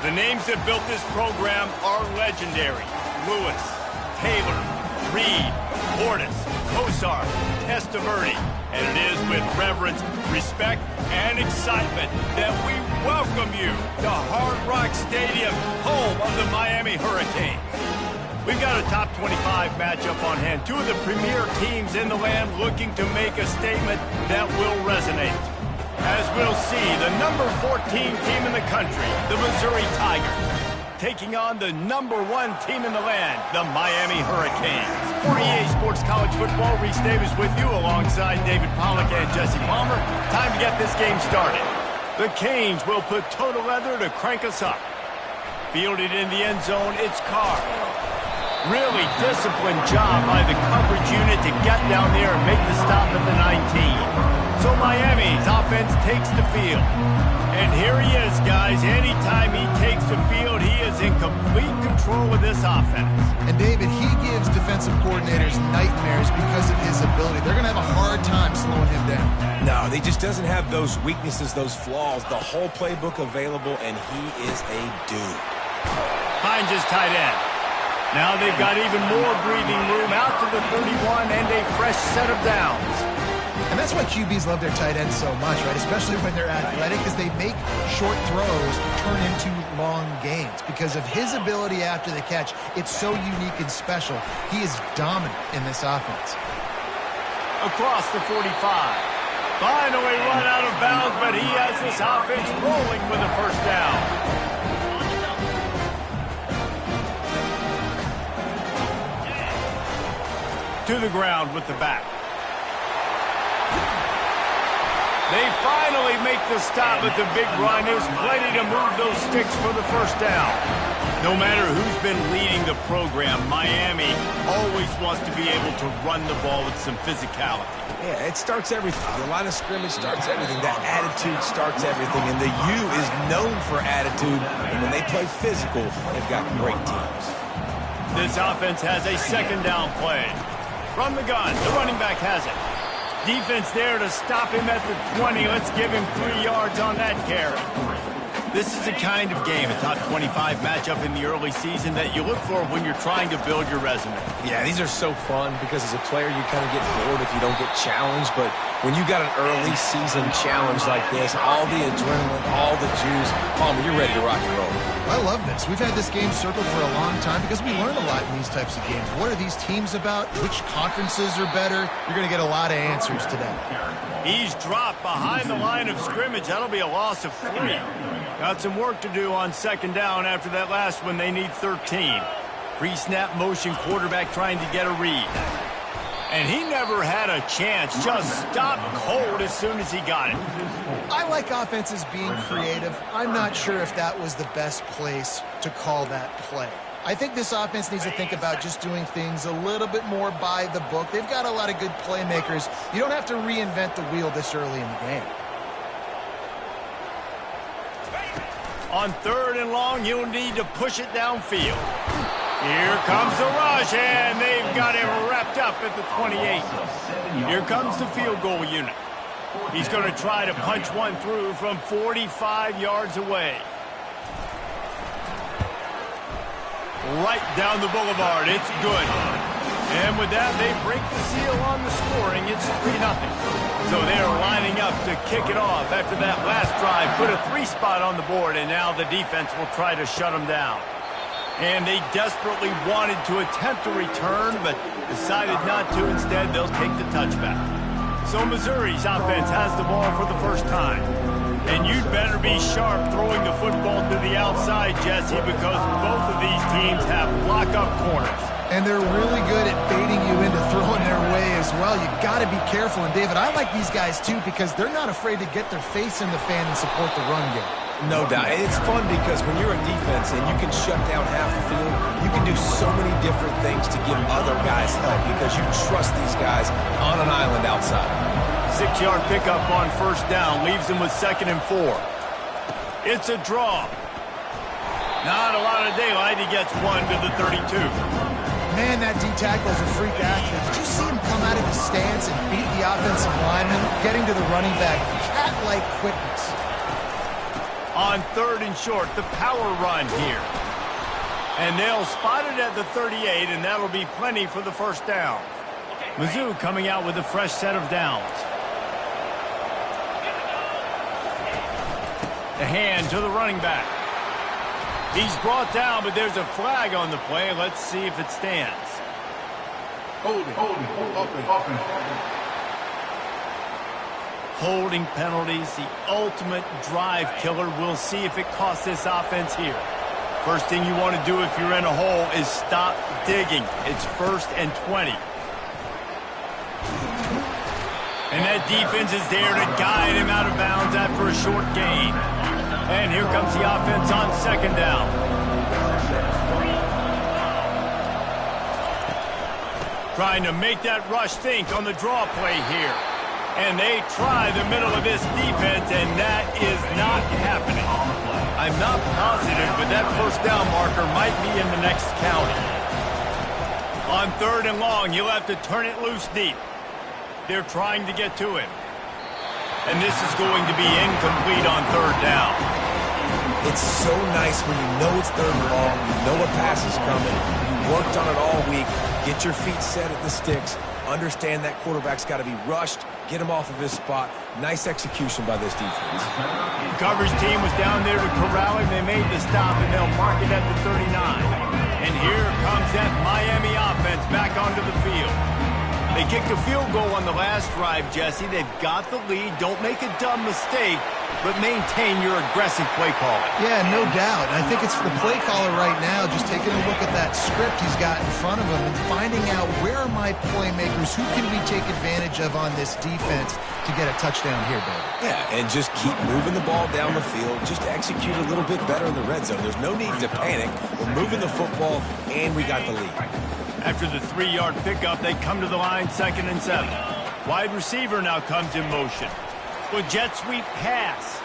The names that built this program are legendary. Lewis, Taylor, Reed, Portis, Kosar, Testaverde. And it is with reverence, respect, and excitement that we welcome you to Hard Rock Stadium, home of the Miami Hurricanes. We've got a top 25 matchup on hand. Two of the premier teams in the land looking to make a statement that will resonate. As we'll see, the number 14 team in the country, the Missouri Tigers, taking on the number 1 team in the land, the Miami Hurricanes. For EA Sports College Football, Reese Davis with you alongside David Pollack and Jesse Palmer. Time to get this game started. The Canes will put toe to leather to crank us up. Fielded in the end zone, it's Carr. Really disciplined job by the coverage unit to get down there and make the stop at the 19. So Miami's offense takes the field. And here he is, guys. Anytime he takes the field, he is in complete control of this offense. And David, he gives defensive coordinators nightmares because of his ability. They're going to have a hard time slowing him down. No, he just doesn't have those weaknesses, those flaws, the whole playbook available, and he is a dude. Hines is tight end. Now they've got even more breathing room out to the 31 and a fresh set of downs. And that's why QBs love their tight ends so much, right? Especially when they're athletic, because they make short throws turn into long gains. Because of his ability after the catch, it's so unique and special. He is dominant in this offense. Across the 45. Finally run out of bounds, but he has this offense rolling with a first down. To the ground with the back. They finally make the stop, but the big run is plenty to move those sticks for the first down. No matter who's been leading the program, Miami always wants to be able to run the ball with some physicality. Yeah, it starts everything. The line of scrimmage starts everything. That attitude starts everything. And the U is known for attitude. And when they play physical, they've got great teams. This offense has a second down play. From the gun, the running back has it. Defense there to stop him at the 20. Let's give him 3 yards on that carry. This is the kind of game, a top 25 matchup in the early season, that you look for when you're trying to build your resume. Yeah, these are so fun because as a player, you kind of get bored if you don't get challenged. But when you got an early season challenge like this, all the adrenaline, all the juice, Palmer, you're ready to rock and roll. I love this. We've had this game circled for a long time because we learn a lot in these types of games. What are these teams about? Which conferences are better? You're going to get a lot of answers today. He's dropped behind the line of scrimmage. That'll be a loss of 3. Got some work to do on second down after that last one. They need 13. Pre-snap motion quarterback trying to get a read. And he never had a chance. Just stopped cold as soon as he got it. I like offenses being creative. I'm not sure if that was the best place to call that play. I think this offense needs to think about just doing things a little bit more by the book. They've got a lot of good playmakers. You don't have to reinvent the wheel this early in the game. On 3rd and long, you'll need to push it downfield. Here comes the rush, and they've got him wrapped up at the 28. Here comes the field goal unit. He's going to try to punch one through from 45 yards away. Right down the boulevard. It's good. And with that, they break the seal on the scoring. It's 3-0. So they're lining up to kick it off after that last drive. Put a 3 spot on the board, and now the defense will try to shut them down. And they desperately wanted to attempt a return, but decided not to. Instead, they'll take the touchback. So Missouri's offense has the ball for the first time. And you'd better be sharp throwing the football to the outside, Jesse, because both of these teams have lock-up corners. And they're really good at baiting you into throwing their way as well. You got to be careful. And, David, I like these guys, too, because they're not afraid to get their face in the fan and support the run game. No doubt. It's fun because when you're a defense and you can shut down half the field, you can do so many different things to give other guys help because you trust these guys on an island outside. 6-yard pickup on first down leaves them with 2nd and 4. It's a draw. Not a lot of daylight. He gets one to the 32. Man, that D-tackle is a freak athlete. Did you see him come out of his stance and beat the offensive lineman, getting to the running back? Cat-like quickness. On 3rd and short, the power run here. And they'll spot it at the 38, and that'll be plenty for the first down. Mizzou coming out with a fresh set of downs. The hand to the running back. He's brought down, but there's a flag on the play. Let's see if it stands. Holding penalties, the ultimate drive killer. We'll see if it costs this offense here. First thing you want to do if you're in a hole is stop digging. It's 1st and 20. And that defense is there to guide him out of bounds after a short gain. And here comes the offense on 2nd down. Trying to make that rush think on the draw play here. And they try the middle of this defense, and that is not happening. I'm not positive, but that first down marker might be in the next county. On 3rd and long, he'll have to turn it loose deep. They're trying to get to him. And this is going to be incomplete on 3rd down. It's so nice when you know it's 3rd and long, you know a pass is coming, you worked on it all week, get your feet set at the sticks, understand that quarterback's got to be rushed, get him off of his spot. Nice execution by this defense. The coverage team was down there to corral him. They made the stop, and they'll mark it at the 39. And here comes that Miami offense back onto the field. They kicked a field goal on the last drive, Jesse. They've got the lead. Don't make a dumb mistake, but maintain your aggressive play calling. Yeah, no doubt. I think it's the play caller right now just taking a look at that script he's got in front of him and finding out where are my playmakers, who can we take advantage of on this defense to get a touchdown here, David. Yeah, and just keep moving the ball down the field. Just execute a little bit better in the red zone. There's no need to panic. We're moving the football, and we got the lead. After the 3-yard pickup, they come to the line 2nd and 7. Wide receiver now comes in motion. With jet sweep pass.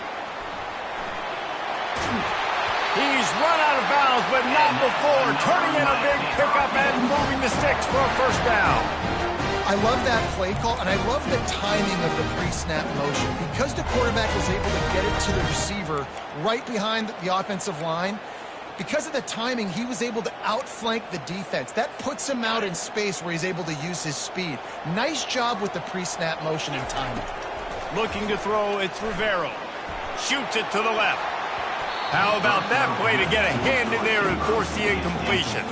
He's run out of bounds, but not before. Turning in a big pickup and moving the sticks for a first down. I love that play call, and I love the timing of the pre-snap motion. Because the quarterback was able to get it to the receiver right behind the offensive line, because of the timing, he was able to outflank the defense. That puts him out in space where he's able to use his speed. Nice job with the pre-snap motion and timing. Looking to throw, it's Rivero. Shoots it to the left. How about that play to get a hand in there and force the incompletion?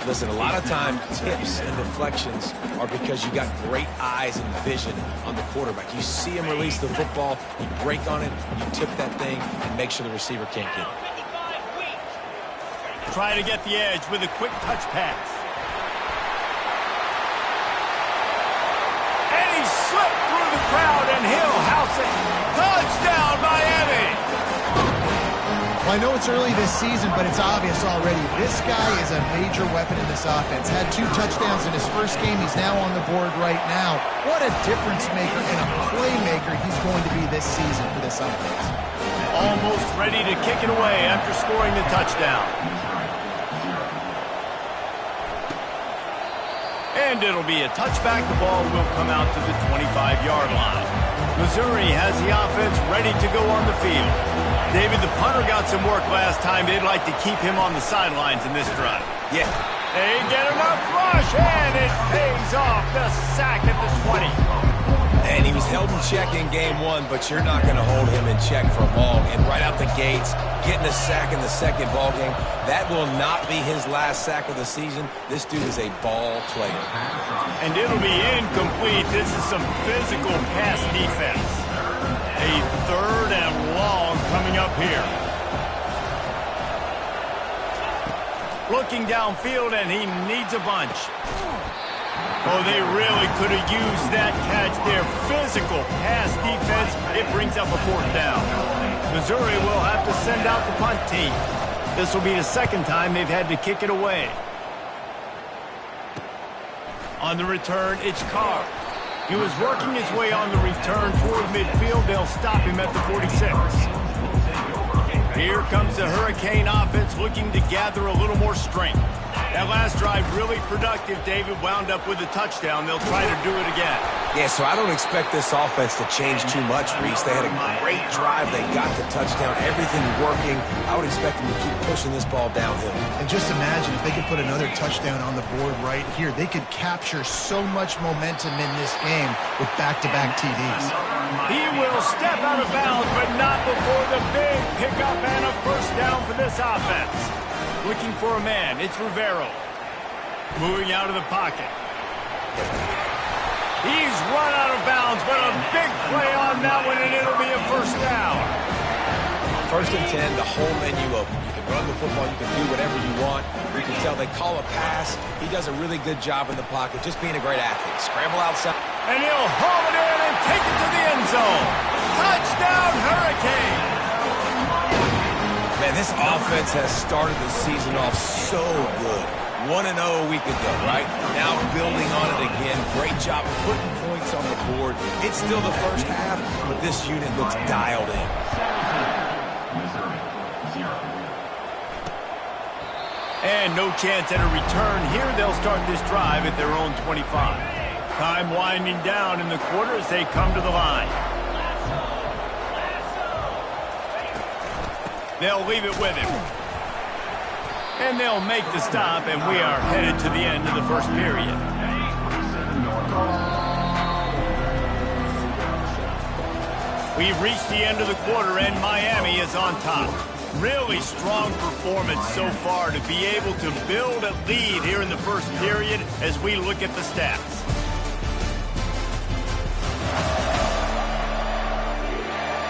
Listen, a lot of time, tips and deflections are because you got great eyes and vision on the quarterback. You see him release the football, you break on it, you tip that thing, and make sure the receiver can't get it. Try to get the edge with a quick touch pass. And he slipped through the crowd, and he'll house it. Touchdown, Miami! Well, I know it's early this season, but it's obvious already. This guy is a major weapon in this offense. Had 2 touchdowns in his first game. He's now on the board right now. What a difference maker and a playmaker he's going to be this season for this offense. Almost ready to kick it away after scoring the touchdown. And it'll be a touchback. The ball will come out to the 25-yard line. Missouri has the offense ready to go on the field. David, the punter got some work last time. They'd like to keep him on the sidelines in this drive. Yeah. They get enough rush, and it pays off. The sack at the 20. And he was held in check in game 1, but you're not going to hold him in check for long. And right out the gates, getting a sack in the second ball game, that will not be his last sack of the season. This dude is a ball player. And it'll be incomplete. This is some physical pass defense. A 3rd and long coming up here. Looking downfield, and he needs a bunch. Oh, they really could have used that catch there. Physical pass defense. It brings up a 4th down. Missouri will have to send out the punt team. This will be the 2nd time they've had to kick it away. On the return, it's Carr. He was working his way on the return toward midfield. They'll stop him at the 46. Here comes the Hurricane offense looking to gather a little more strength. That last drive really productive, David. Wound up with a touchdown. They'll try to do it again. Yeah, so I don't expect this offense to change too much, Reese. They had a great drive. They got the touchdown. Everything working. I would expect them to keep pushing this ball downhill. And just imagine if they could put another touchdown on the board right here. They could capture so much momentum in this game with back-to-back TDs. He will step out of bounds, but not before the big pickup and a first down for this offense. Looking for a man, it's Rivero. Moving out of the pocket. He's run out of bounds, but a big play on that one, and it'll be a first down. 1st and 10, the whole menu open. You can run the football, you can do whatever you want. You can tell they call a pass. He does a really good job in the pocket, just being a great athlete. Scramble outside. And he'll haul it in and take it to the end zone. Touchdown, Hurricane! Man, this offense has started the season off so good. 1-0 a week ago, right? Now building on it again. Great job putting points on the board. It's still the first half, but this unit looks dialed in. And no chance at a return here. They'll start this drive at their own 25. Time winding down in the quarter as they come to the line. They'll leave it with him. And they'll make the stop, and we are headed to the end of the first period. We've reached the end of the quarter, and Miami is on top. Really strong performance so far to be able to build a lead here in the first period as we look at the stats.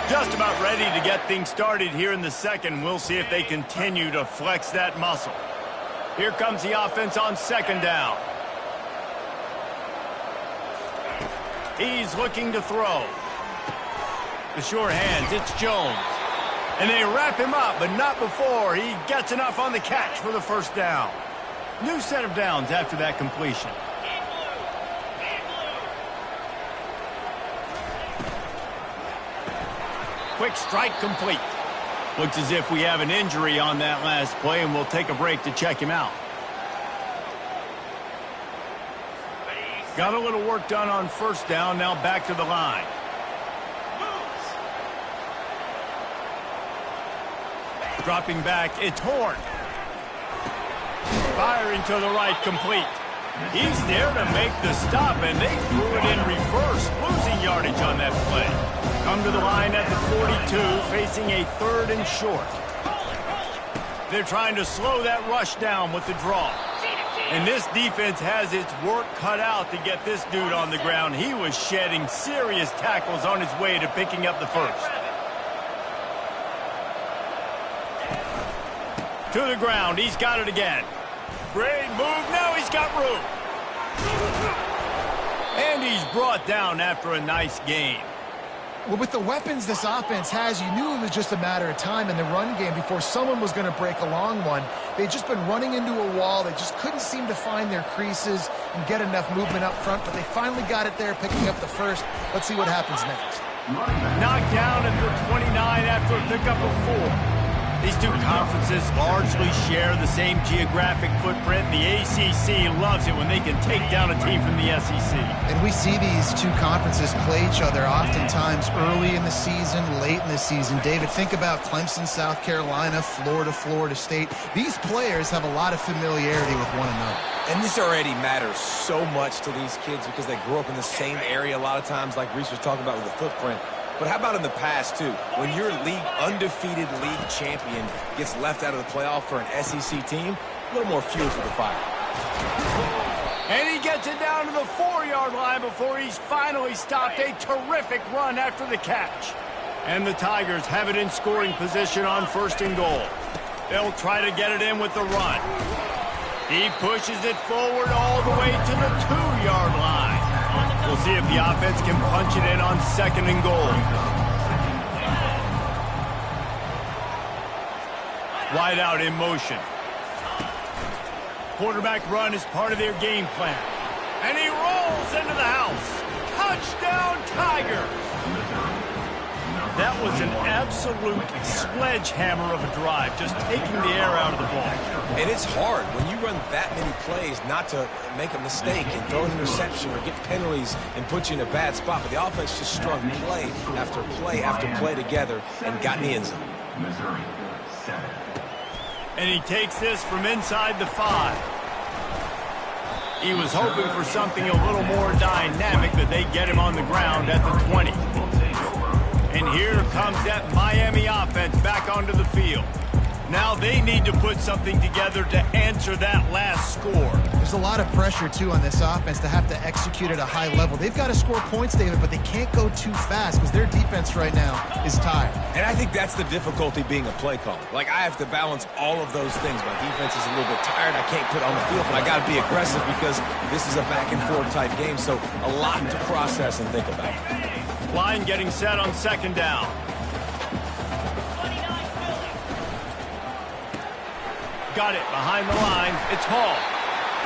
Just about ready to get things started here in the second. We'll see if they continue to flex that muscle. Here comes the offense on 2nd down. He's looking to throw. The sure hands, it's Jones. And they wrap him up, but not before he gets enough on the catch for the first down. New set of downs after that completion. Quick strike complete. Looks as if we have an injury on that last play, and we'll take a break to check him out. Got a little work done on 1st down, now back to the line. Dropping back, it's Horn. Firing to the right, complete. He's there to make the stop, and they threw it in reverse, losing yardage on that play. Come to the line at the 42, facing a 3rd and short. They're trying to slow that rush down with the draw. And this defense has its work cut out to get this dude on the ground. He was shedding serious tackles on his way to picking up the first. To the ground, he's got it again. Great move, now he's got room. And he's brought down after a nice gain. Well, with the weapons this offense has, you knew it was just a matter of time in the run game before someone was going to break a long one. They'd just been running into a wall. They just couldn't seem to find their creases and get enough movement up front, but they finally got it there, picking up the first. Let's see what happens next. Knocked down at the 29 after a pickup of 4. These two conferences largely share the same geographic footprint. The ACC loves it when they can take down a team from the SEC. And we see these two conferences play each other oftentimes early in the season, late in the season. David, think about Clemson, South Carolina, Florida, Florida State. These players have a lot of familiarity with one another. And this already matters so much to these kids because they grew up in the same area a lot of times, like Reese was talking about with the footprint. But how about in the past, too? When your undefeated league champion gets left out of the playoff for an SEC team, a little more fuel for the fire. And he gets it down to the 4-yard line before he's finally stopped. A terrific run after the catch. And the Tigers have it in scoring position on 1st and goal. They'll try to get it in with the run. He pushes it forward all the way to the 2-yard line. We'll see if the offense can punch it in on 2nd and goal. Wide out in motion. Quarterback run is part of their game plan. And he rolls into the house. Touchdown, Tigers! That was an absolute sledgehammer of a drive, just taking the air out of the ball. And it's hard when you run that many plays not to make a mistake and throw an interception or get penalties and put you in a bad spot. But the offense just strung play after play after play together and got in the end zone. And he takes this from inside the 5. He was hoping for something a little more dynamic, but they get him on the ground at the 20. And here comes that Miami offense back onto the field. Now they need to put something together to answer that last score. There's a lot of pressure, too, on this offense to have to execute at a high level. They've got to score points, David, but they can't go too fast because their defense right now is tired. And I think that's the difficulty being a play caller. Like, I have to balance all of those things. My defense is a little bit tired. I can't put it on the field, but I got to be aggressive because this is a back-and-forth type game, so a lot to process and think about. Line getting set on second down. Got it behind the line. It's Hall.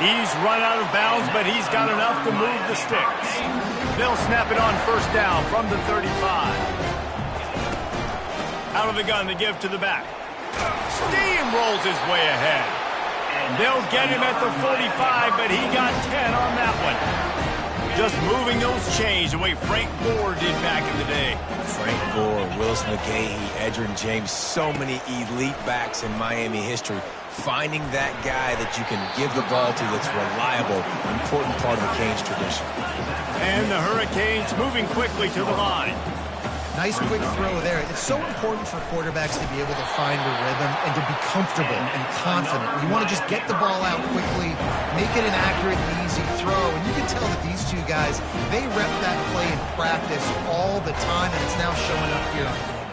He's run out of bounds, but he's got enough to move the sticks. They'll snap it on first down from the 35. Out of the gun to give to the back. Steamrolls his way ahead. They'll get him at the 45, but he got 10 on that one. Just moving those chains the way Frank Gore did back in the day. Frank Gore, Willis McGahee, Edgerrin James, so many elite backs in Miami history. Finding that guy that you can give the ball to that's reliable, important part of the Canes tradition. And the Hurricanes moving quickly to the line. Nice quick throw there. It's so important for quarterbacks to be able to find a rhythm and to be comfortable and confident. You want to just get the ball out quickly, make it an accurate and easy throw. And you can tell that these two guys, they rep that play in practice all the time, and it's now showing up here on game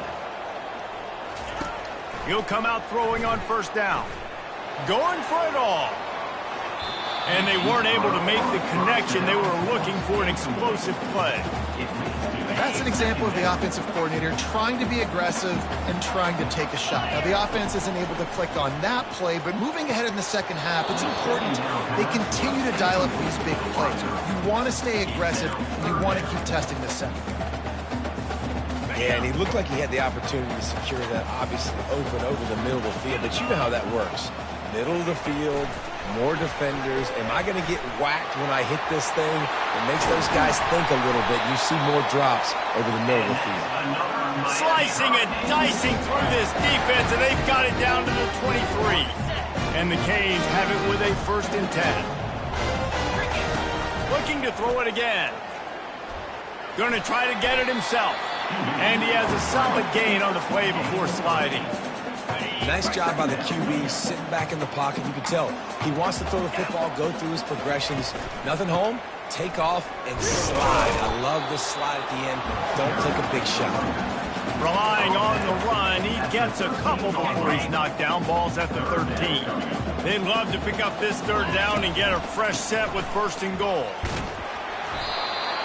day. He'll come out throwing on first down. Going for it all. And they weren't able to make the connection. They were looking for an explosive play. That's an example of the offensive coordinator trying to be aggressive and trying to take a shot. Now, the offense isn't able to click on that play, but moving ahead in the second half, it's important they continue to dial up these big plays. You want to stay aggressive, and you want to keep testing the second. Yeah, and he looked like he had the opportunity to secure that, obviously open over the middle of the field, but you know how that works. Middle of the field, more defenders. Am I going to get whacked when I hit this thing? It makes those guys think a little bit. You see more drops over the middle of the field. Slicing and dicing through this defense, and they've got it down to the 23. And the Canes have it with a 1st and 10. Looking to throw it again. Going to try to get it himself. And he has a solid gain on the play before sliding. Nice job by the QB, sitting back in the pocket. You can tell he wants to throw the football, go through his progressions. Nothing home, take off, and slide. I love this slide at the end. Don't take a big shot. Relying on the run, he gets a couple before he's knocked down. Ball's at the 13. They'd love to pick up this 3rd down and get a fresh set with 1st and goal.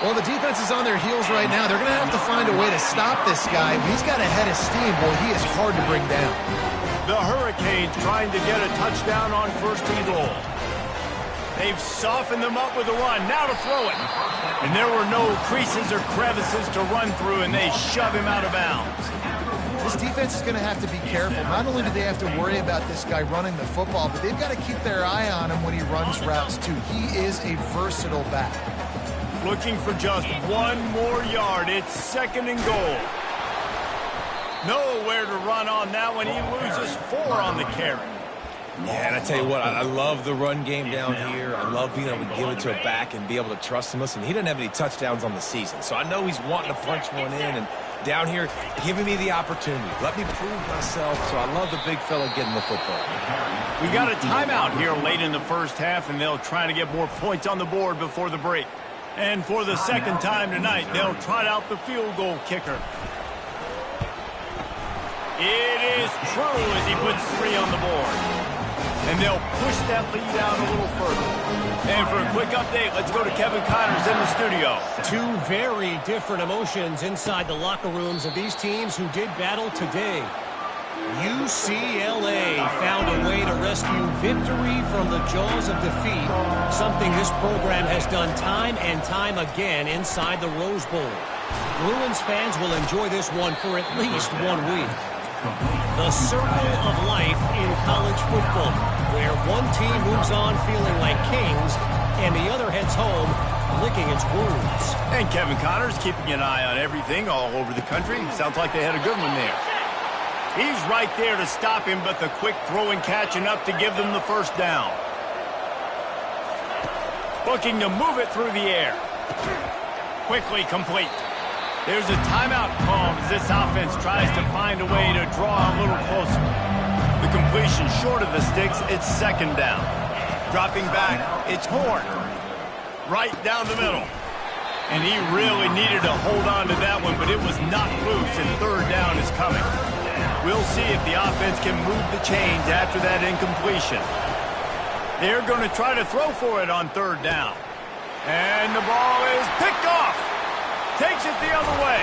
Well, the defense is on their heels right now. They're going to have to find a way to stop this guy. He's got a head of steam. Boy, he is hard to bring down. The Hurricanes trying to get a touchdown on 1st and goal. They've softened them up with a run. Now to throw it. And there were no creases or crevices to run through, and they shove him out of bounds. This defense is going to have to be careful. Not only do they have to worry about this guy running the football, but they've got to keep their eye on him when he runs routes, too. He is a versatile back. Looking for just 1 more yard. It's 2nd and goal. Nowhere to run on that one. He loses 4 on the carry. Yeah, and I tell you what, I love the run game down here. I love being able to give it to a back and be able to trust him. Listen, he didn't have any touchdowns on the season, so I know he's wanting to punch one in. And down here, giving me the opportunity. Let me prove myself, so I love the big fella getting the football. We got a timeout here late in the first half, and they'll try to get more points on the board before the break. And for the 2nd time tonight, they'll trot out the field goal kicker. It is true as he puts 3 on the board. And they'll push that lead out a little further. And for a quick update, let's go to Kevin Connors in the studio. 2 very different emotions inside the locker rooms of these teams who did battle today. UCLA found a way to rescue victory from the jaws of defeat, something this program has done time and time again inside the Rose Bowl. Bruins fans will enjoy this one for at least 1 week. The circle of life in college football, where one team moves on feeling like kings and the other heads home licking its wounds. And Kevin Connors keeping an eye on everything all over the country. Sounds like they had a good one there. He's right there to stop him, but the quick throw and catch enough to give them the first down. Looking to move it through the air. Quickly complete. There's a timeout called as this offense tries to find a way to draw a little closer. The completion short of the sticks, it's second down. Dropping back, it's Horn. Right down the middle. And he really needed to hold on to that one, but it was not loose, and third down is coming. We'll see if the offense can move the chains after that incompletion. They're going to try to throw for it on third down. And the ball is picked off. Takes it the other way.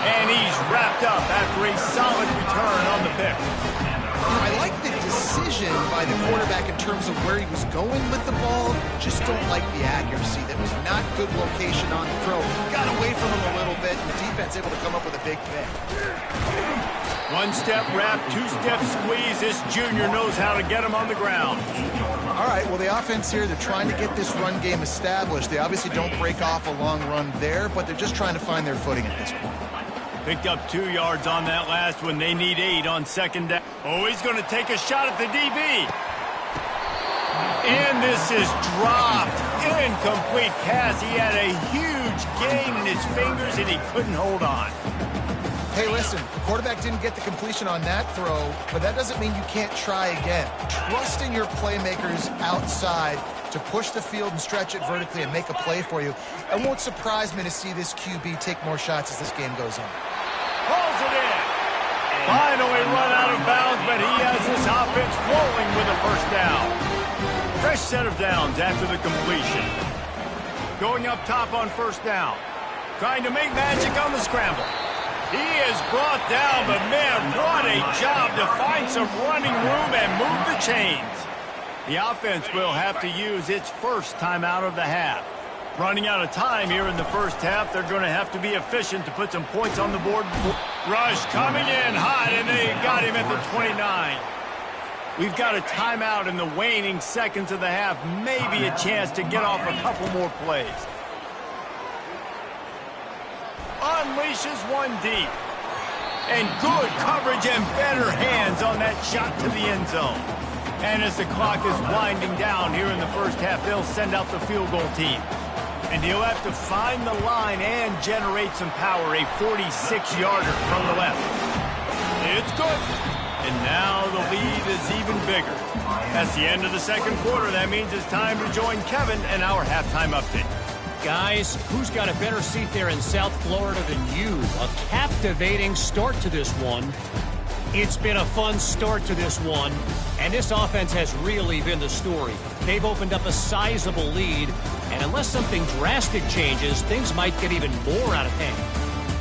And he's wrapped up after a solid return on the pick. I like the decision by the quarterback in terms of where he was going with the ball. Just don't like the accuracy. That was not good location on the throw. Got away from him a little bit, and the defense able to come up with a big pick. One-step wrap, two-step squeeze. This junior knows how to get him on the ground. All right, well, the offense here, they're trying to get this run game established. They obviously don't break off a long run there, but they're just trying to find their footing at this point. Picked up 2 yards on that last one. They need 8 on second down. Oh, he's going to take a shot at the DB. And this is dropped. Incomplete pass. He had a huge gain in his fingers, and he couldn't hold on. Hey, listen, the quarterback didn't get the completion on that throw, but that doesn't mean you can't try again. Trust in your playmakers outside to push the field and stretch it vertically and make a play for you. It won't surprise me to see this QB take more shots as this game goes on. Pulls it in. Finally run out of bounds, but he has this offense rolling with a first down. Fresh set of downs after the completion. Going up top on first down. Trying to make magic on the scramble. He is brought down, but man, what a job to find some running room and move the chains. The offense will have to use its first timeout of the half. Running out of time here in the first half, they're going to have to be efficient to put some points on the board. Rush coming in hot, and they got him at the 29. We've got a timeout in the waning seconds of the half, maybe a chance to get off a couple more plays. Unleashes one deep. And good coverage and better hands on that shot to the end zone. And as the clock is winding down here in the first half, they'll send out the field goal team. And he'll have to find the line and generate some power, a 46-yarder from the left. It's good. And now the lead is even bigger. That's the end of the second quarter. That means it's time to join Kevin and our halftime update. Guys, who's got a better seat there in South Florida than you? A captivating start to this one. It's been a fun start to this one, and this offense has really been the story. They've opened up a sizable lead, and unless something drastic changes, things might get even more out of hand.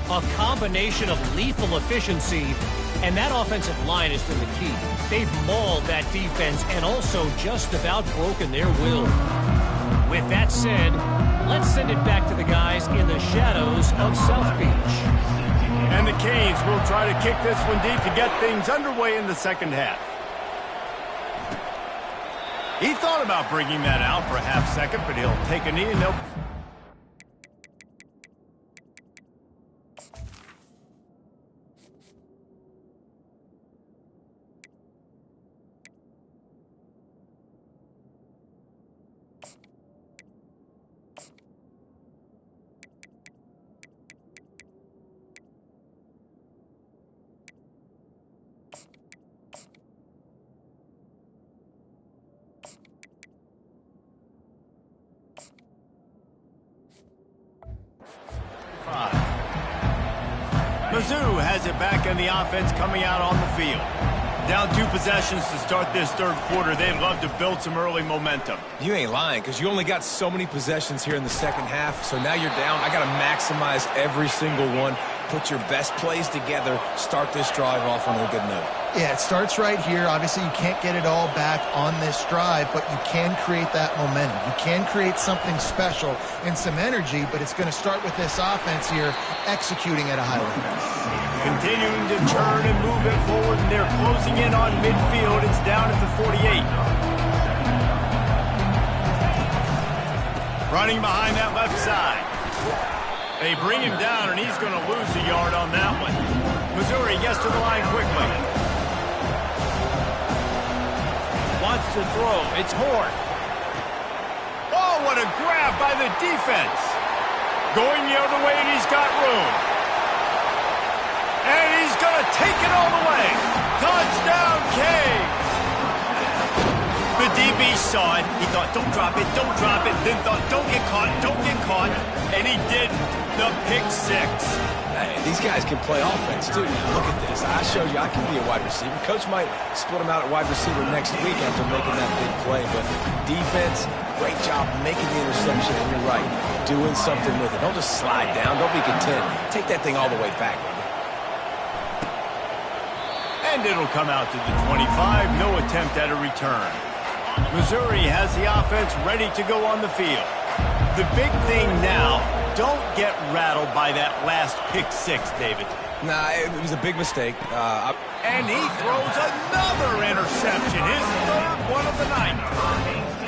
A combination of lethal efficiency, and that offensive line has been the key. They've mauled that defense and also just about broken their will. With that said, let's send it back to the guys in the shadows of South Beach. And the Canes will try to kick this one deep to get things underway in the second half. He thought about bringing that out for a half second, but he'll take a knee and they'll... Mizzou has it back, and the offense coming out on the field. Down 2 possessions to start this third quarter. They'd love to build some early momentum. You ain't lying, because you only got so many possessions here in the second half, so now you're down. I got to maximize every single one, put your best plays together, start this drive off on a good note. Yeah, it starts right here. Obviously, you can't get it all back on this drive, but you can create that momentum. You can create something special and some energy, but it's going to start with this offense here executing at a high level. Continuing to turn and move it forward, and they're closing in on midfield. It's down at the 48. Running behind that left side. They bring him down, and he's going to lose a yard on that one. Missouri gets to the line quickly. Wants to throw. It's Horn. Oh, what a grab by the defense. Going the other way, and he's got room. And he's going to take it all the way. Touchdown, Canes. The DB saw it. He thought, don't drop it, don't drop it. Then thought, don't get caught, don't get caught. And he did the pick six. Hey, these guys can play offense, too. Now, look at this. I showed you I can be a wide receiver. Coach might split him out at wide receiver next week after making that big play. But defense, great job making the interception. And you're right, doing something with it. Don't just slide down. Don't be content. Take that thing all the way back. And it'll come out to the 25. No attempt at a return. Missouri has the offense ready to go on the field. The big thing now, don't get rattled by that last pick six, David. Nah, it was a big mistake. And he throws another interception, his third one of the night.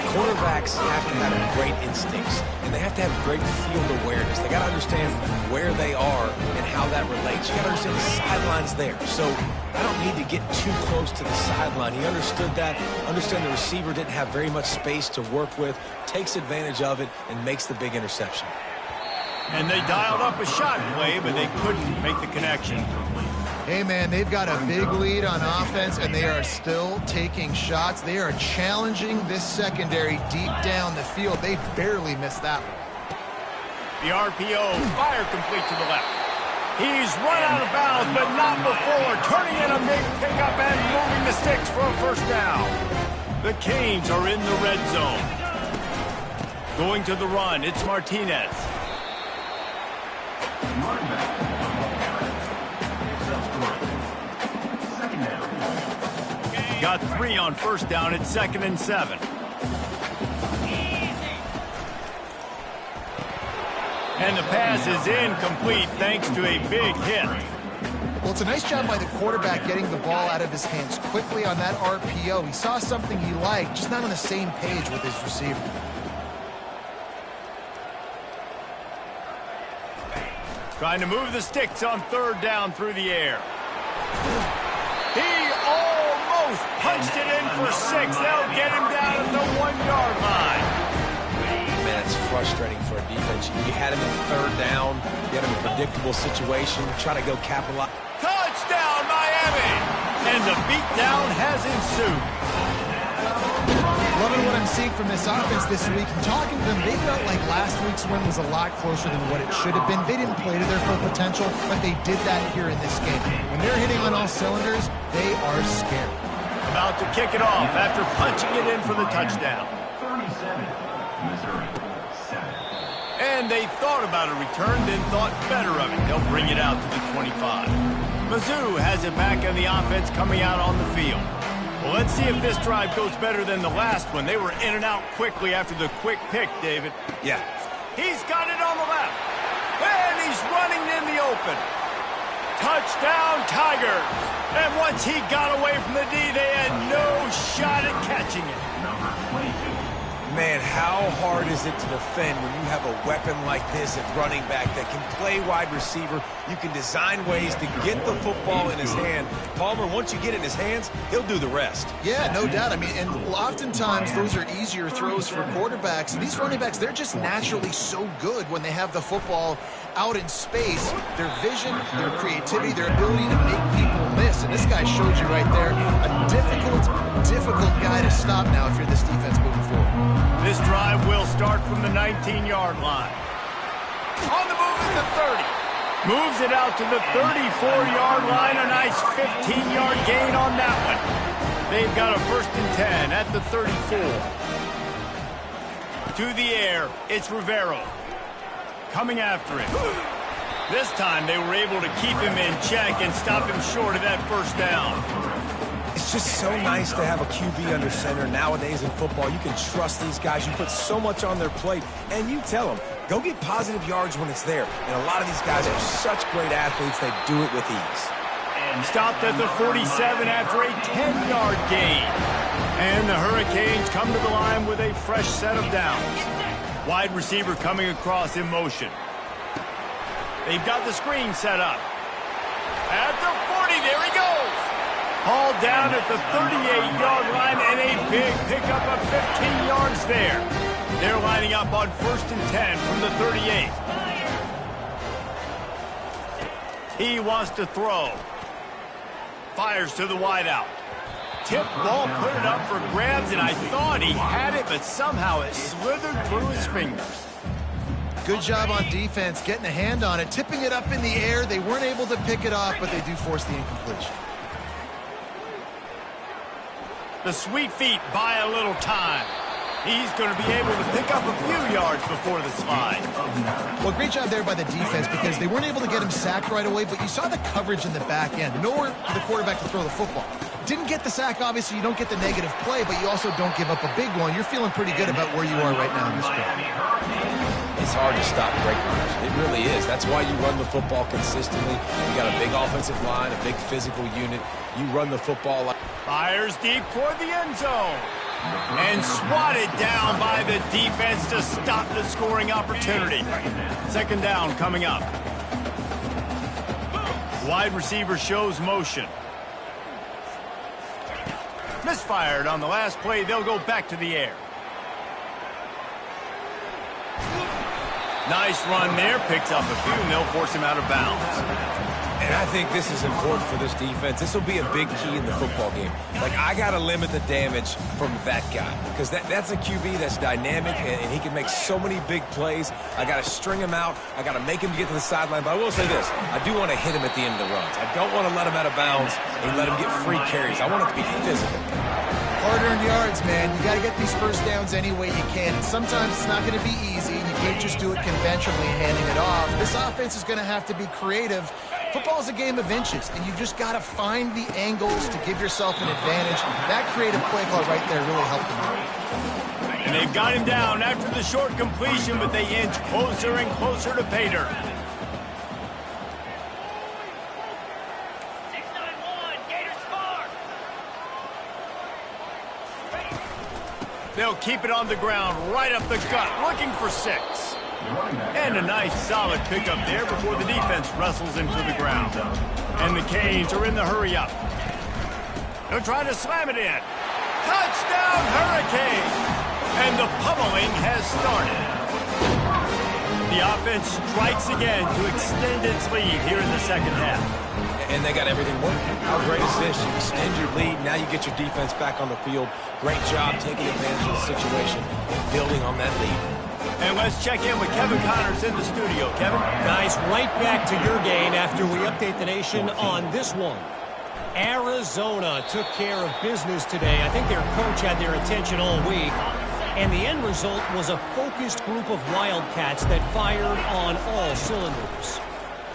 Quarterbacks have to have great instincts, and they have to have great field awareness. They got to understand where they are and how that relates. You got to understand the sideline's there. So I don't need to get too close to the sideline. He understood that. Understand the receiver didn't have very much space to work with, takes advantage of it, and makes the big interception. And they dialed up a shot play, but they couldn't make the connection. Hey, man, they've got a big lead on offense, and they are still taking shots. They are challenging this secondary deep down the field. They barely missed that one. The RPO, fire complete to the left. He's run out of bounds, but not before. Turning in a big pickup and moving the sticks for a first down. The Canes are in the red zone. Going to the run, it's Martinez. Got 3 on first down. It's 2nd and 7. And the pass is incomplete thanks to a big hit. Well, it's a nice job by the quarterback getting the ball out of his hands quickly on that RPO. He saw something he liked, just not on the same page with his receiver. Trying to move the sticks on 3rd down through the air. He almost punched it in for 6. They'll get him down at the 1-yard line. Man, it's frustrating for a defense. You had him in 3rd down. You had him in a predictable situation. Try to go capitalize. Touchdown, Miami! And the beatdown has ensued. Loving what I'm seeing from this offense this week. And talking to them, they felt like last week's win was a lot closer than what it should have been. They didn't play to their full potential, but they did that here in this game. When they're hitting on all cylinders, they are scared. About to kick it off after punching it in for the touchdown. And they thought about a return, then thought better of it. They'll bring it out to the 25. Mizzou has it back on the offense coming out on the field. Well, let's see if this drive goes better than the last one. They were in and out quickly after the quick pick, David. Yeah. He's got it on the left. And he's running in the open. Touchdown, Tigers. And once he got away from the D, they had no shot at catching it. Man, how hard is it to defend when you have a weapon like this at running back that can play wide receiver? You can design ways to get the football in his hand. Palmer, once you get it in his hands, he'll do the rest. Yeah, no doubt. I mean, and oftentimes those are easier throws for quarterbacks. And these running backs, they're just naturally so good when they have the football out in space. Their vision, their creativity, their ability to make people miss. And this guy showed you right there a difficult guy to stop now if you're this defense moving forward. This drive will start from the 19-yard line. On the move at the 30. Moves it out to the 34-yard line. A nice 15-yard gain on that one. They've got a 1st and 10 at the 34. To the air, it's Rivero. Coming after him. This time they were able to keep him in check and stop him short of that 1st down. It's just so nice to have a QB under center. Nowadays in football, you can trust these guys. You put so much on their plate, and you tell them, go get positive yards when it's there. And a lot of these guys are such great athletes, they do it with ease. Stopped at the 47 after a 10-yard gain. And the Hurricanes come to the line with a fresh set of downs. Wide receiver coming across in motion. They've got the screen set up. At the 40, there he goes. Hauled down at the 38-yard line, and a big pickup of 15 yards there. They're lining up on 1st and 10 from the 38. He wants to throw. Fires to the wideout. Tip ball, put it up for grabs, and I thought he had it, but somehow it slithered through his fingers. Good job on defense getting a hand on it, tipping it up in the air. They weren't able to pick it off, but they do force the incompletion. The sweet feet buy a little time. He's going to be able to pick up a few yards before the slide. Well, great job there by the defense because they weren't able to get him sacked right away, but you saw the coverage in the back end. Nowhere for the quarterback to throw the football. Didn't get the sack, obviously. You don't get the negative play, but you also don't give up a big one. You're feeling pretty good about where you are right now in this game. It's hard to stop great runners. It really is. That's why you run the football consistently. You got a big offensive line, a big physical unit. You run the football like... Fires deep toward the end zone. And swatted down by the defense to stop the scoring opportunity. 2nd down coming up. Wide receiver shows motion. Misfired on the last play. They'll go back to the air. Nice run there. Picks up a few, and they'll force him out of bounds. And I think this is important for this defense. This will be a big key in the football game. Like, I got to limit the damage from that guy because that's a QB that's dynamic, and he can make so many big plays. I got to string him out. I got to make him get to the sideline. But I will say this. I do want to hit him at the end of the runs. I don't want to let him out of bounds and let him get free carries. I want it to be physical. Hard-earned yards, man. You got to get these first downs any way you can. And sometimes it's not going to be easy. You can't just do it conventionally, handing it off. This offense is going to have to be creative. Football is a game of inches, and you just got to find the angles to give yourself an advantage. That creative play call right there really helped them out. And they've got him down after the short completion, but they inch closer and closer to pay dirt. 6-9-1, Gators score! They'll keep it on the ground, right up the gut, looking for 6. And a nice solid pickup there before the defense wrestles him to the ground. And the Canes are in the hurry-up. They'll try to slam it in. Touchdown, Hurricane! And the pummeling has started. The offense strikes again to extend its lead here in the 2nd half. And they got everything working. How great is this? You extend your lead. Now you get your defense back on the field. Great job taking advantage of the situation and building on that lead. And let's check in with Kevin Connors in the studio. Kevin? Guys, right back to your game after we update the nation on this one. Arizona took care of business today. I think their coach had their attention all week. And the end result was a focused group of Wildcats that fired on all cylinders.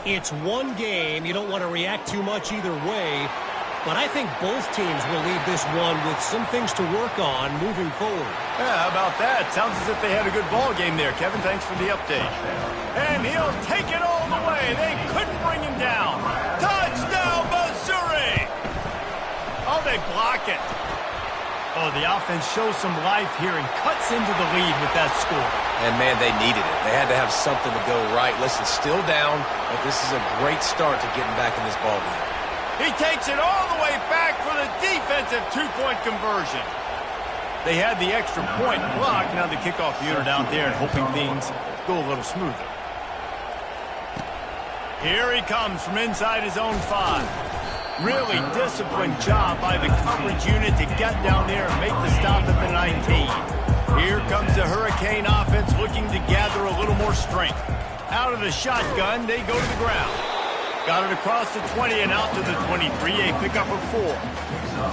It's one game. You don't want to react too much either way. But I think both teams will leave this one with some things to work on moving forward. Yeah, how about that? Sounds as if they had a good ball game there, Kevin. Thanks for the update. And he'll take it all the way. They couldn't bring him down. Touchdown, Missouri! Oh, they block it. Oh, the offense shows some life here and cuts into the lead with that score. And, man, they needed it. They had to have something to go right. Listen, still down, but this is a great start to getting back in this ball game. He takes it all the way back for the defensive 2-point conversion. They had the extra point blocked. Now the kickoff unit out there and hoping things go a little smoother. Here he comes from inside his own 5. Really disciplined job by the coverage unit to get down there and make the stop at the 19. Here comes the Hurricane offense looking to gather a little more strength. Out of the shotgun, they go to the ground. Got it across the 20 and out to the 23, a pickup of 4.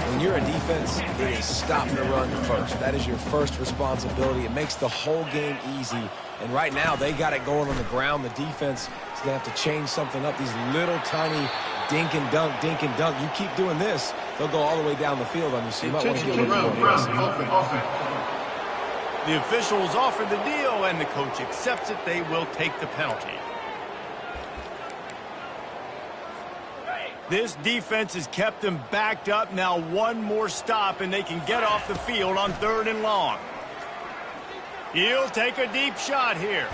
When you're a defense, it is stop the run first. That is your first responsibility. It makes the whole game easy. And right now, they got it going on the ground. The defense is going to have to change something up. These little tiny dink and dunk. You keep doing this, They'll go all the way down the field on you, so you might want to get a little more aggressive. The officials offer the deal, and the coach accepts it. They will take the penalty. This defense has kept them backed up. Now one more stop, and they can get off the field on 3rd and long. He'll take a deep shot here.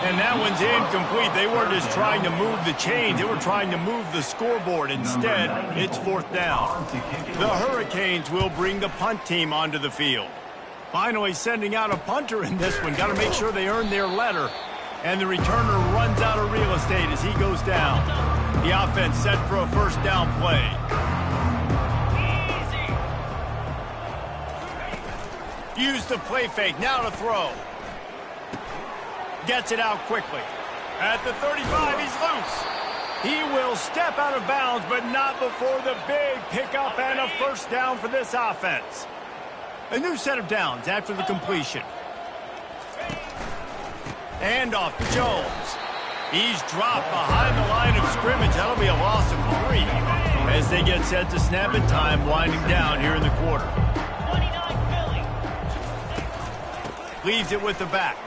And that one's incomplete. They weren't just trying to move the chains. They were trying to move the scoreboard. Instead, it's 4th down. The Hurricanes will bring the punt team onto the field. Finally sending out a punter in this one. Got to make sure they earn their letter. And the returner runs out of real estate as he goes down. The offense set for a 1st down play. Use the play fake. Now to throw. Gets it out quickly. At the 35, he's loose. He will step out of bounds, but not before the big pickup and a 1st down for this offense. A new set of downs after the completion. And off to Jones. He's dropped behind the line of scrimmage. That'll be a loss of 3 as they get set to snap it. Time winding down here in the quarter. Leaves it with the back.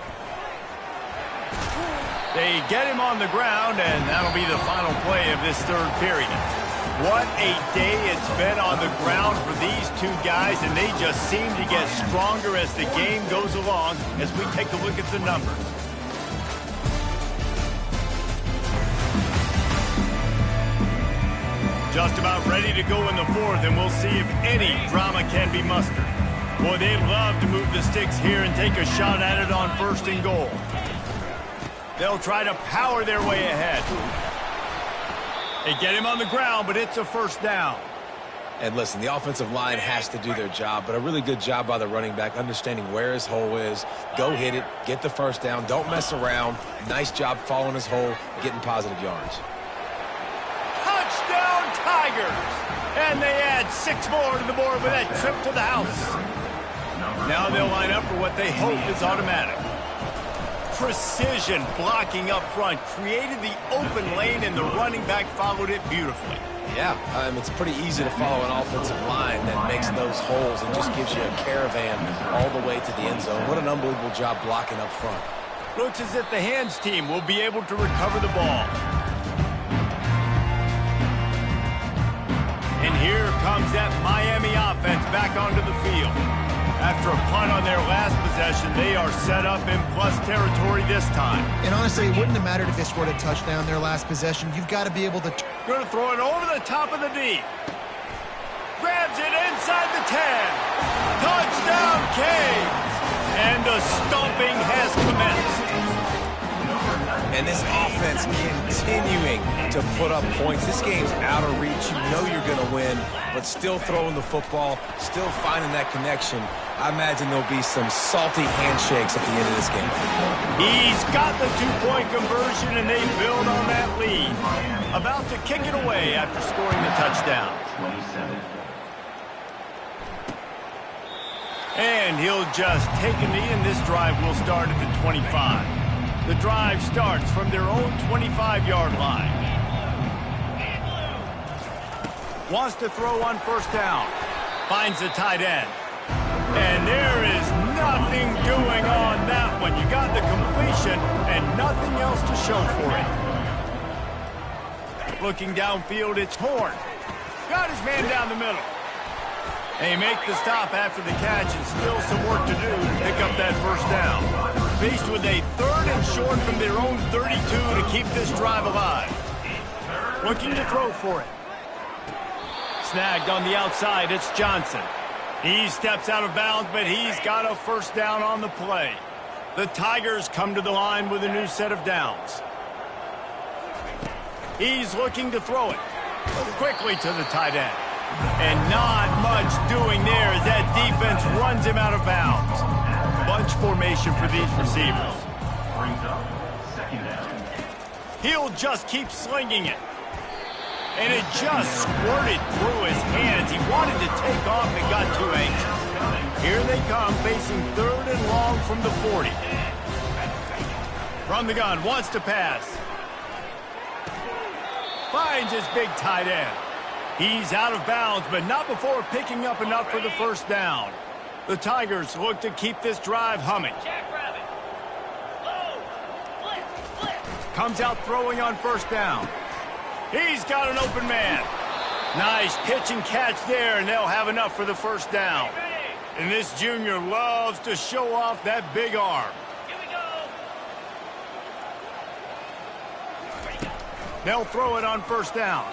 They get him on the ground, and that'll be the final play of this 3rd period. What a day it's been on the ground for these two guys, and they just seem to get stronger as the game goes along as we take a look at the numbers. Just about ready to go in the 4th, and we'll see if any drama can be mustered. Boy, they'd love to move the sticks here and take a shot at it on 1st and goal. They'll try to power their way ahead. They get him on the ground, but it's a 1st down. And listen, the offensive line has to do their job, but a really good job by the running back understanding where his hole is. Go hit it, get the 1st down, don't mess around. Nice job following his hole, getting positive yards. Touchdown Tigers! And they add 6 more to the board with that trip to the house. Now they'll line up for what they hope is automatic. Precision blocking up front created the open lane, and the running back followed it beautifully. Yeah, it's pretty easy to follow an offensive line that makes those holes and just gives you a caravan all the way to the end zone. What an unbelievable job blocking up front. Looks as if the hands team will be able to recover the ball. And here comes that Miami offense back onto the field. After a punt on their last possession, they are set up in plus territory this time. And honestly, it wouldn't have mattered if they scored a touchdown their last possession. You've got to be able to... Going to throw it over the top of the D. Grabs it inside the 10. Touchdown, Canes! And the stomping has commenced. And this offense continuing to put up points. This game's out of reach. You know you're going to win, but still throwing the football, still finding that connection. I imagine there'll be some salty handshakes at the end of this game. He's got the 2-point conversion, and they build on that lead. About to kick it away after scoring the touchdown. And he'll just take a knee, and this drive will start at the 25. The drive starts from their own 25-yard line. Wants to throw on 1st down. Finds the tight end. And there is nothing doing on that one. You got the completion and nothing else to show for it. Looking downfield, it's Horn. Got his man down the middle. They make the stop after the catch, and still some work to do to pick up that 1st down. Faced with a 3rd and short from their own 32 to keep this drive alive. Looking to throw for it. Snagged on the outside, it's Johnson. He steps out of bounds, but he's got a 1st down on the play. The Tigers come to the line with a new set of downs. He's looking to throw it quickly to the tight end. And not much doing there as that defense runs him out of bounds. Bunch formation for these receivers. He'll just keep slinging it. And it just squirted through his hands. He wanted to take off and got too anxious. Here they come, facing 3rd and long from the 40. From the gun, wants to pass. Finds his big tight end. He's out of bounds, but not before picking up enough for the first down. The Tigers look to keep this drive humming. Jackrabbit. Low. Flip. Comes out throwing on first down. He's got an open man. Nice pitch and catch there, and they'll have enough for the first down. And this junior loves to show off that big arm. Here we go. They'll throw it on first down.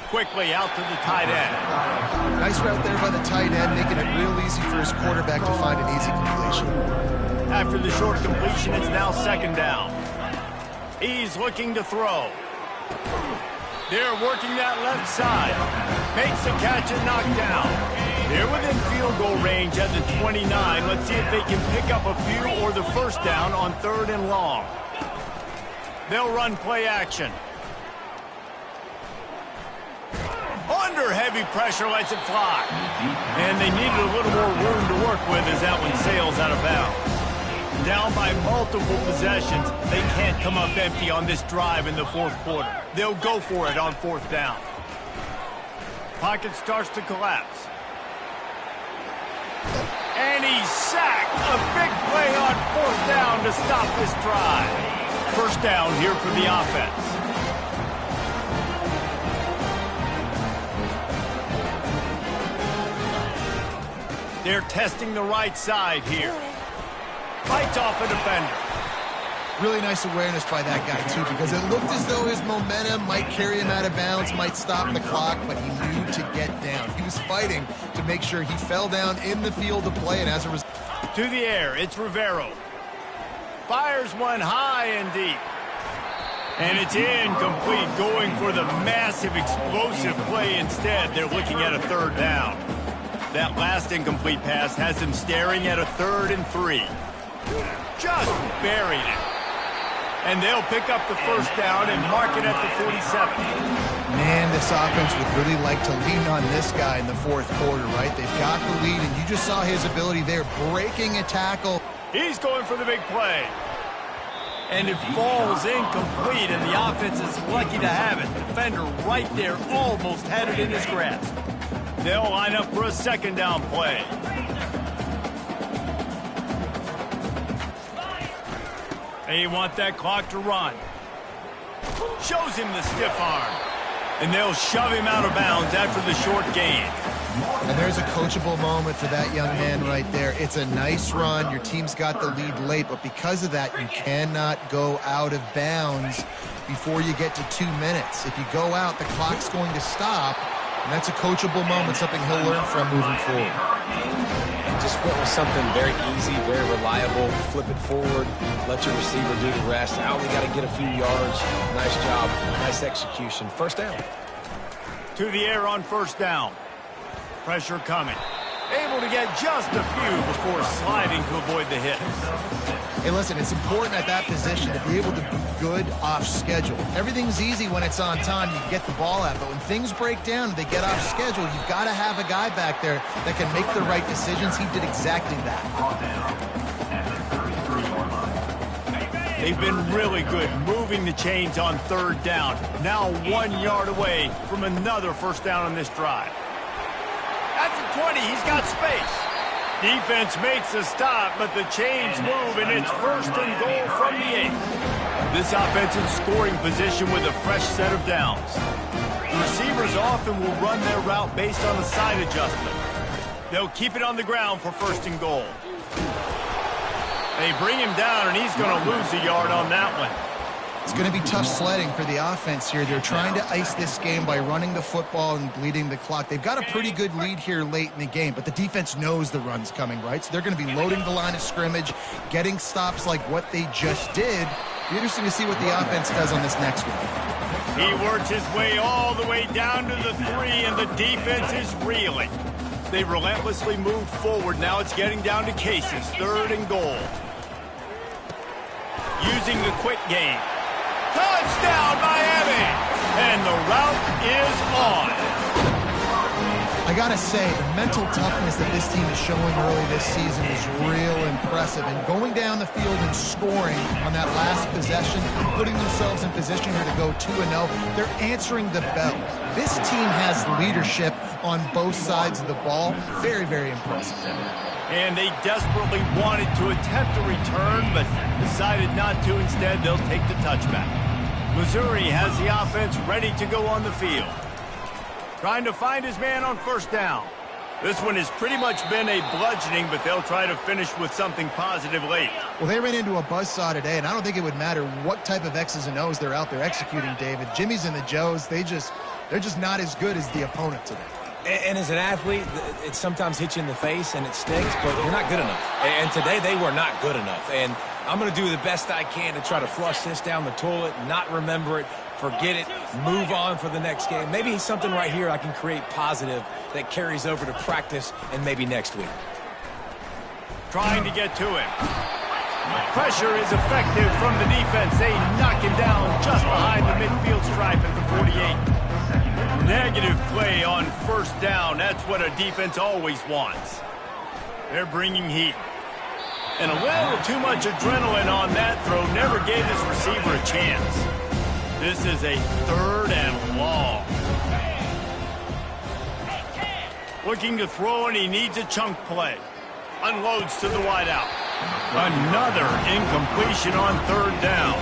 Quickly out to the tight end. Nice route there by the tight end, making it real easy for his quarterback to find an easy completion. After the short completion, it's now second down. He's looking to throw. They're working that left side. Makes the catch and knocked down. They're within field goal range at the 29. Let's see if they can pick up a few or the first down on 3rd and long. They'll run play action. Under heavy pressure, lets it fly. And they needed a little more room to work with as that one sails out of bounds. Down by multiple possessions, they can't come up empty on this drive in the 4th quarter. They'll go for it on 4th down. Pocket starts to collapse. And he's sacked. A big play on 4th down to stop this drive. First down here for the offense. They're testing the right side here. Fights off a defender. Really nice awareness by that guy, too, because it looked as though his momentum might carry him out of bounds, might stop the clock, but he knew to get down. He was fighting to make sure he fell down in the field of play, and as a result... To the air, it's Rivero. Fires one high and deep. And it's incomplete, going for the massive explosive play instead. They're looking at a 3rd down. That last incomplete pass has them staring at a 3rd and 3. Just buried it. And they'll pick up the first down and mark it at the 47. Man, this offense would really like to lean on this guy in the 4th quarter, right? They've got the lead, and you just saw his ability there, breaking a tackle. He's going for the big play. And it falls incomplete, and the offense is lucky to have it. The defender right there almost had it in his grasp. They'll line up for a 2nd down play. They want that clock to run. Shows him the stiff arm. And they'll shove him out of bounds after the short gain. And there's a coachable moment for that young man right there. It's a nice run. Your team's got the lead late, but because of that, you cannot go out of bounds before you get to 2 minutes. If you go out, the clock's going to stop. And that's a coachable moment, something he'll learn from moving forward. And just went with something very easy, very reliable. Flip it forward, let your receiver do the rest. I only got to get a few yards. Nice job, nice execution. First down. To the air on first down. Pressure coming. Able to get just a few before sliding to avoid the hit. Hey, listen, it's important at that position to be able to be good off schedule. Everything's easy when it's on time. You get the ball out. But when things break down and they get off schedule, you've got to have a guy back there that can make the right decisions. He did exactly that. They've been really good moving the chains on 3rd down. Now 1 yard away from another first down on this drive. At the 20, he's got space. Defense makes a stop, but the chains move, and it's 1st and goal from the 8. This offense in scoring position with a fresh set of downs. The receivers often will run their route based on a side adjustment. They'll keep it on the ground for 1st and goal. They bring him down, and he's going to lose a yard on that one. It's going to be tough sledding for the offense here. They're trying to ice this game by running the football and bleeding the clock. They've got a pretty good lead here late in the game, but the defense knows the run's coming, right? So they're going to be loading the line of scrimmage, getting stops like what they just did. Be interesting to see what the offense does on this next one. He works his way all the way down to the 3, and the defense is reeling. They relentlessly move forward. Now it's getting down to cases. 3rd and goal. Using the quick game. Touchdown, Miami! And the route is on. I got to say, the mental toughness that this team is showing early this season is real impressive. And going down the field and scoring on that last possession, putting themselves in position here to go 2-0, they're answering the bell. This team has leadership on both sides of the ball. Very, very impressive. And they desperately wanted to attempt a return, but decided not to. Instead, they'll take the touchback. Missouri has the offense ready to go on the field. Trying to find his man on first down. This one has pretty much been a bludgeoning, but they'll try to finish with something positive late. Well, they ran into a buzzsaw today, and I don't think it would matter what type of X's and O's they're out there executing, David. Jimmy's and the Joes, they're just not as good as the opponent today. And as an athlete, it sometimes hits you in the face and it stinks, but you're not good enough. And today they were not good enough. And I'm going to do the best I can to try to flush this down the toilet, not remember it, forget it, move on for the next game. Maybe something right here I can create positive that carries over to practice and maybe next week. Trying to get to him. Pressure is effective from the defense. They knock him down just behind the midfield stripe at the 48. Negative play on first down. That's what a defense always wants. They're bringing heat. And a little too much adrenaline on that throw never gave this receiver a chance. This is a 3rd and long. Looking to throw, and he needs a chunk play. Unloads to the wideout. Another incompletion on 3rd down.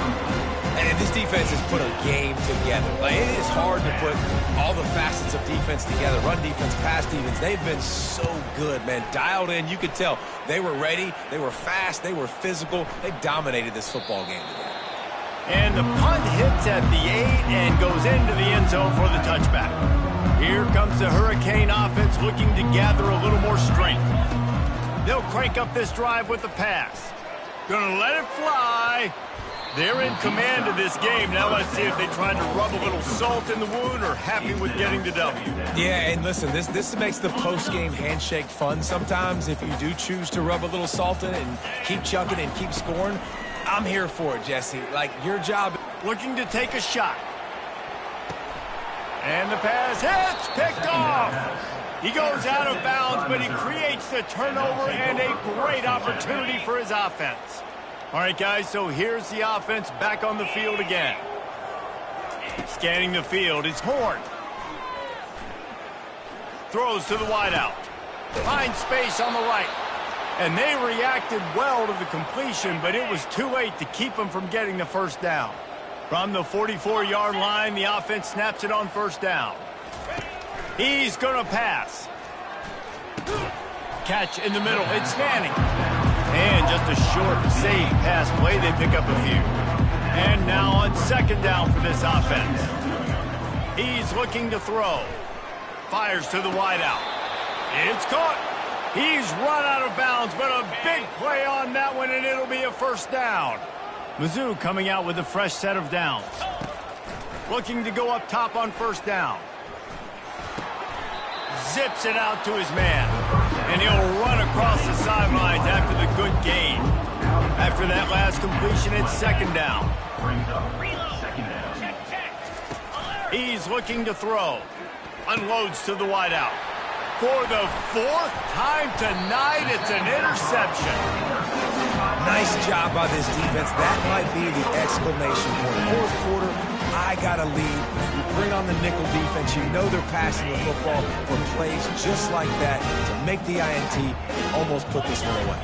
And this defense has put a game together. Like, it is hard to put all the facets of defense together. Run defense, pass defense. They've been so good, man. Dialed in. You could tell they were ready. They were fast. They were physical. They dominated this football game today. And the punt hits at the 8 and goes into the end zone for the touchback. Here comes the Hurricane offense looking to gather a little more strength. They'll crank up this drive with the pass. Gonna let it fly. They're in command of this game. Now let's see if they try to rub a little salt in the wound or happy with getting the W. Yeah, and listen, this makes the post-game handshake fun sometimes. If you do choose to rub a little salt in it and keep chucking and keep scoring, I'm here for it, Jesse. Like, your job. Looking to take a shot. And the pass hits, picked off. He goes out of bounds, but he creates the turnover and a great opportunity for his offense. All right, guys, so here's the offense back on the field again. Scanning the field, it's Horn. Throws to the wideout. Finds space on the right. And they reacted well to the completion, but it was too late to keep them from getting the first down. From the 44-yard line, the offense snaps it on first down. He's going to pass. Catch in the middle. It's Manning. And just a short, safe pass play. They pick up a few. And now on 2nd down for this offense. He's looking to throw. Fires to the wideout. It's caught. He's run out of bounds, but a big play on that one, and it'll be a first down. Mizzou coming out with a fresh set of downs. Looking to go up top on first down. Zips it out to his man. And he'll run across the sidelines after the good gain. After that last completion, it's 2nd down. He's looking to throw. Unloads to the wideout. For the 4th time tonight, it's an interception. Nice job by this defense. That might be the exclamation point. 4th quarter, I got a lead. You bring on the nickel defense. You know they're passing the football for plays just like that to make the INT and almost put this one away.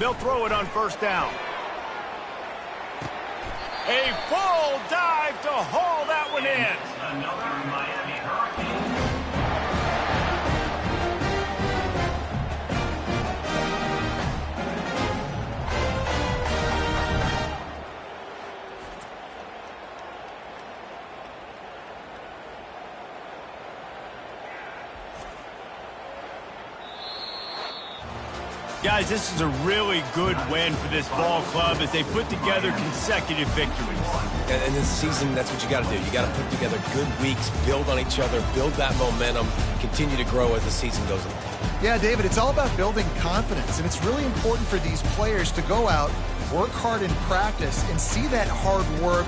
They'll throw it on first down. A full dive to haul that one in. Another Miami Hurricane. Guys, this is a really good win for this ball club as they put together consecutive victories. And this season, that's what you got to do. You got to put together good weeks, build on each other, build that momentum, continue to grow as the season goes on. Yeah, David, it's all about building confidence, and it's really important for these players to go out, work hard in practice, and see that hard work